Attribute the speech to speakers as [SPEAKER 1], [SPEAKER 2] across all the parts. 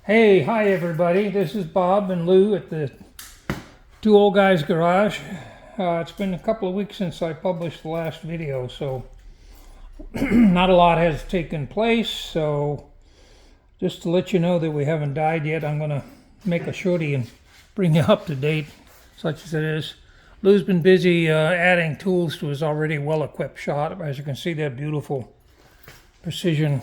[SPEAKER 1] Hey, hi everybody. This is Bob and Lou at the Two Old Guys Garage. It's been a couple of weeks since I published the last video, so not a lot has taken place. So just to let you know that we haven't died yet, I'm going to make a shorty and bring you up to date, such as it is. Lou's been busy adding tools to his already well-equipped shop. As you can see, that beautiful precision,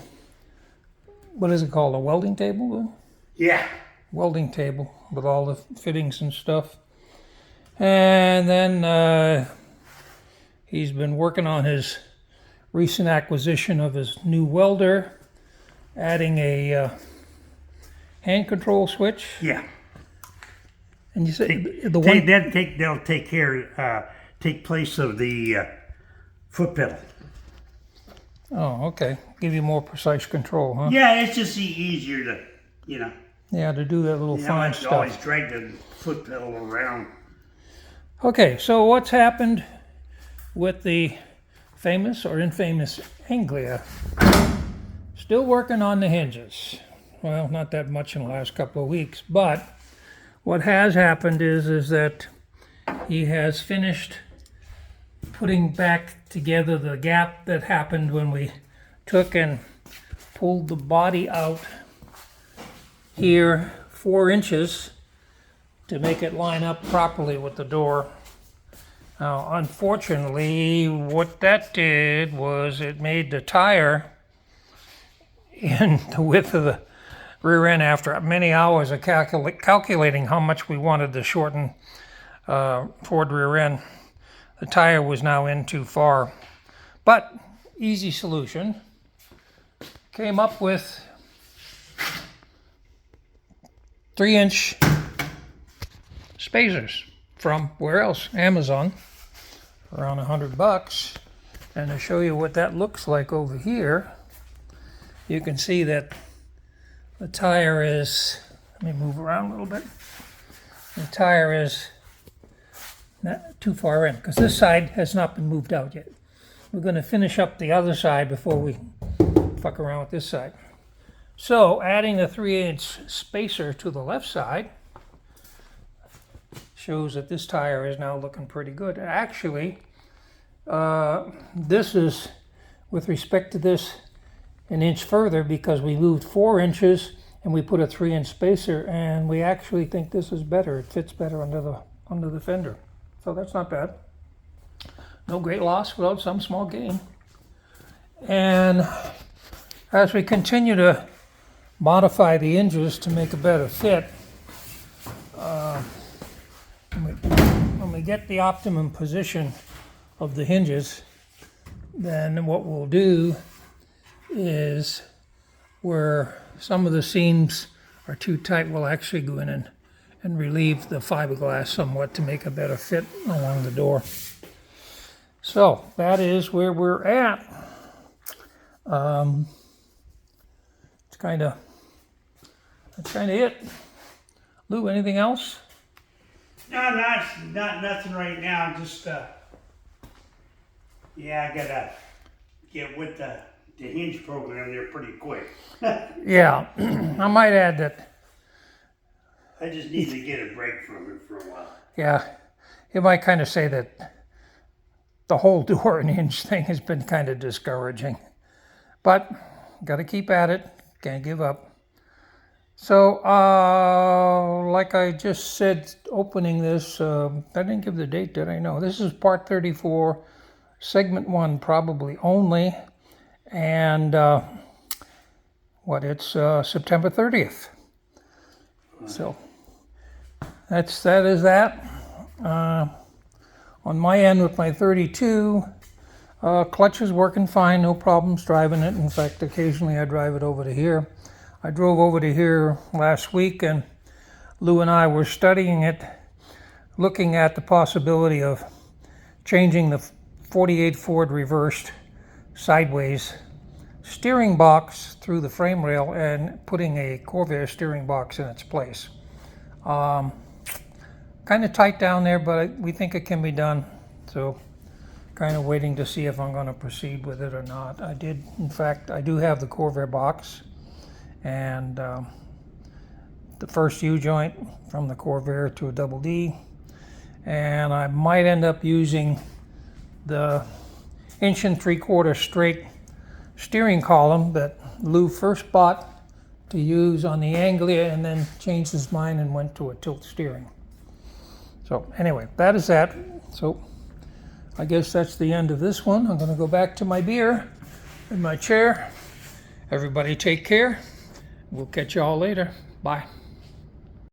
[SPEAKER 1] what is it called, a welding table, Lou?
[SPEAKER 2] Yeah.
[SPEAKER 1] Welding table with all the fittings and stuff. And then he's been working on his recent acquisition of his new welder, adding a hand control switch.
[SPEAKER 2] Yeah.
[SPEAKER 1] And you said
[SPEAKER 2] They'll take place of the foot pedal.
[SPEAKER 1] Oh, okay. Give you more precise control, huh?
[SPEAKER 2] Yeah, it's just easier to,
[SPEAKER 1] Yeah, to do that little fine
[SPEAKER 2] stuff. Always
[SPEAKER 1] stuff.
[SPEAKER 2] drag the foot pedal around.
[SPEAKER 1] Okay, so what's happened with the famous or infamous Anglia? Still working on the hinges. Well, not that much in the last couple of weeks, but what has happened is that he has finished putting back together the gap that happened when we took and pulled the body out here 4 inches to make it line up properly with the door. Now, unfortunately, what that did was it made the tire in the width of the rear end after many hours of calculating how much we wanted to shorten Ford rear end. The tire was now in too far. But, easy solution. Came up with 3-inch spacers from where else? Amazon, around $100. And to show you what that looks like over here, you can see that the tire is, let me move around a little bit. The tire is not too far in because this side has not been moved out yet. We're going to finish up the other side before we fuck around with this side. So adding the 3-inch spacer to the left side shows that this tire is now looking pretty good. Actually, this is, with respect to this, an inch further because we moved 4 inches and we put a 3-inch spacer, and we actually think this is better. It fits better under the fender. So that's not bad. No great loss without some small gain. And as we continue to modify the hinges to make a better fit, when we get the optimum position of the hinges, then what we'll do is, where some of the seams are too tight, we'll actually go in and relieve the fiberglass somewhat to make a better fit along the door. So that is where we're at. It's kind of it. Lou, anything else?
[SPEAKER 2] No, not nothing right now. Just I gotta get with the hinge program there pretty quick.
[SPEAKER 1] Yeah, I might add that.
[SPEAKER 2] I just need to get a break from it for a while.
[SPEAKER 1] Yeah, you might kind of say that the whole door and hinge thing has been kind of discouraging, but got to keep at it. Can't give up. So, like I just said, opening this, I didn't give the date, did I? No, this is part 34, segment 1 probably only, and it's September 30th. So, that is that. On my end with my 32, clutch is working fine, no problems driving it. In fact, occasionally I drive it over to here. I drove over to here last week, and Lou and I were studying it, looking at the possibility of changing the 48 Ford reversed sideways steering box through the frame rail and putting a Corvair steering box in its place. Kind of tight down there, but we think it can be done. So kind of waiting to see if I'm going to proceed with it or not. In fact, I do have the Corvair box, and the first U-joint from the Corvair to a double D. And I might end up using the 1 3/4 straight steering column that Lou first bought to use on the Anglia, and then changed his mind and went to a tilt steering. So anyway, that is that. So I guess that's the end of this one. I'm going to go back to my beer in my chair. Everybody take care. We'll catch you all later. Bye.